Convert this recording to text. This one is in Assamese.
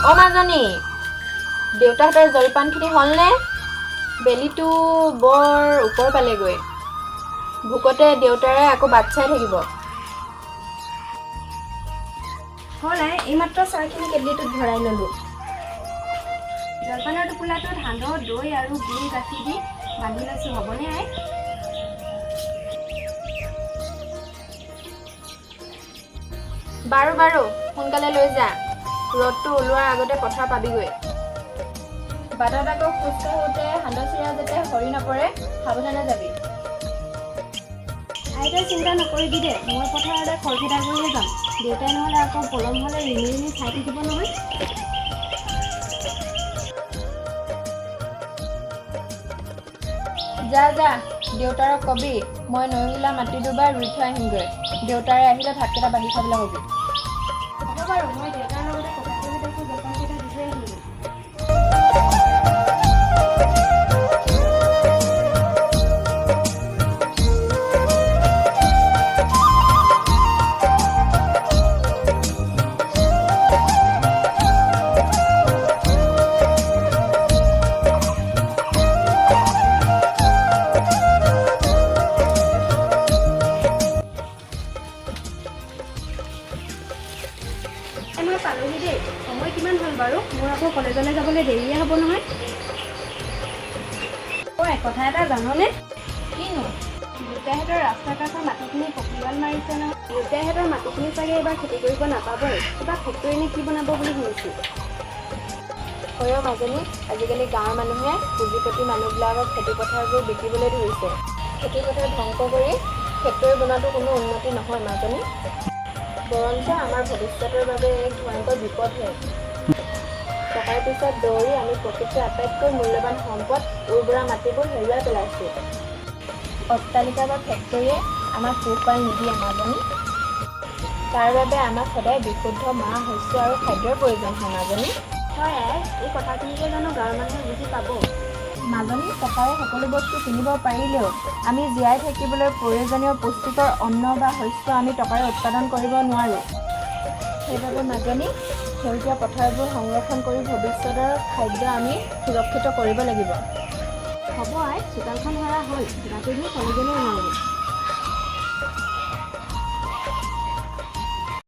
অ মাজনী, দেউতাহঁতৰ জলপানখিনি হ'লনে? বেলিটো বৰ ওপৰ পালেগৈ। ভোকতে দেউতাৰে আকৌ বাট চাই থাকিব। হ'ল আই, এইমাত্ৰ চাহখিনি কেটলিটোত ভৰাই ল'লোঁ। জলপানৰ টোপোলাটোত সান্দহ, দৈ আৰু গুড় গাখীৰ দি বান্ধি লৈছোঁ। হ'বনে আই? বাৰু বাৰু, সোনকালে লৈ যা। ৰ'দটো ওলোৱাৰ আগতে পথাৰ পাবিগৈ। বাটত আকৌ খোজ কাঢ়োতে সান্দহ চিৰা যাতে সৰি নপৰে, সাৱধানে যাবি। আইতাই চিন্তা নকৰিবি দে, মই পথাৰতে খৰখেদা কৰিয়ে যাম। দেউতাই নহ'লে আকৌ পলম হ'লে ৰিমি ৰিমি চাই থাকিব নহয়। যা যা, দেউতাৰক কবি মই নহিলা মাটি দুবাৰ ৰুই থৈ আহিমগৈ। দেউতাৰে আহিলে ভাতকেইটা বাঢ়ি খাবলৈ কবি। হ'ব বাৰু, মই দেউতাৰ লগতে কথা কৈ দেখোঁ জলপানকেইটা দি থৈ আহিলোঁ। মই পালোহি দেই। সময় কিমান হ'ল বাৰু? মোৰ আকৌ কলেজলৈ যাবলৈ দেৰিয়ে হ'ব নহয়। কথা এটা জাননে? কিনো? দেউতাহঁতৰ ৰাস্তাৰ কাষৰ মাটিখিনি পকীৱাল মাৰিছে নহয়। দেউতাহঁতৰ মাটিখিনি চাগে এইবাৰ খেতি কৰিব নাপাবই। কিবা ফেক্টৰী নে কি বনাব বুলি শুনিছোঁ। হয় মাজনী, আজিকালি গাঁৱৰ মানুহে পুঁজিপতি মানুহবিলাকক খেতি পথাৰবোৰ বিকিবলৈ ধৰিছে। খেতি পথাৰ ধ্বংস কৰি ফেক্টৰী বনোৱাটো কোনো উন্নতি নহয় মাজনী। বৰঞ্চ আমাৰ ভৱিষ্যতৰ বাবে এক ভয়ংকৰ বিপদহে। টকাৰ পিছত দৌৰি আমি প্ৰকৃতিৰ আটাইতকৈ মূল্যৱান সম্পদ উৰ্বৰা মাটিবোৰ হেৰুৱাই পেলাইছোঁ। অট্টালিকা বা ফেক্টৰীয়ে আমাক পোহপাল নিদিয়ে মাজনী। তাৰ বাবে আমাক সদায় বিশুদ্ধ মাহ, শস্য আৰু খাদ্যৰ প্ৰয়োজন হয় মাজনী। হয় আই, এই কথাখিনিকে জানো গাঁৱৰ মানুহে বুজি পাব? মাজনী, টকাৰে সকলো বস্তু কিনিব পাৰিলেও আমি জীয়াই থাকিবলৈ প্ৰয়োজনীয় পুষ্টিকৰ অন্ন বা শস্য আমি টকাৰে উৎপাদন কৰিব নোৱাৰোঁ। সেইবাবে মাজনী, সেউজীয়া পথাৰবোৰ সংৰক্ষণ কৰি ভৱিষ্যতৰ খাদ্য আমি সুৰক্ষিত কৰিব লাগিব। হ'ব আই, চোতালখন সৰা হ'ল। গাটো ধুই কলেজলৈ ওলাওঁ।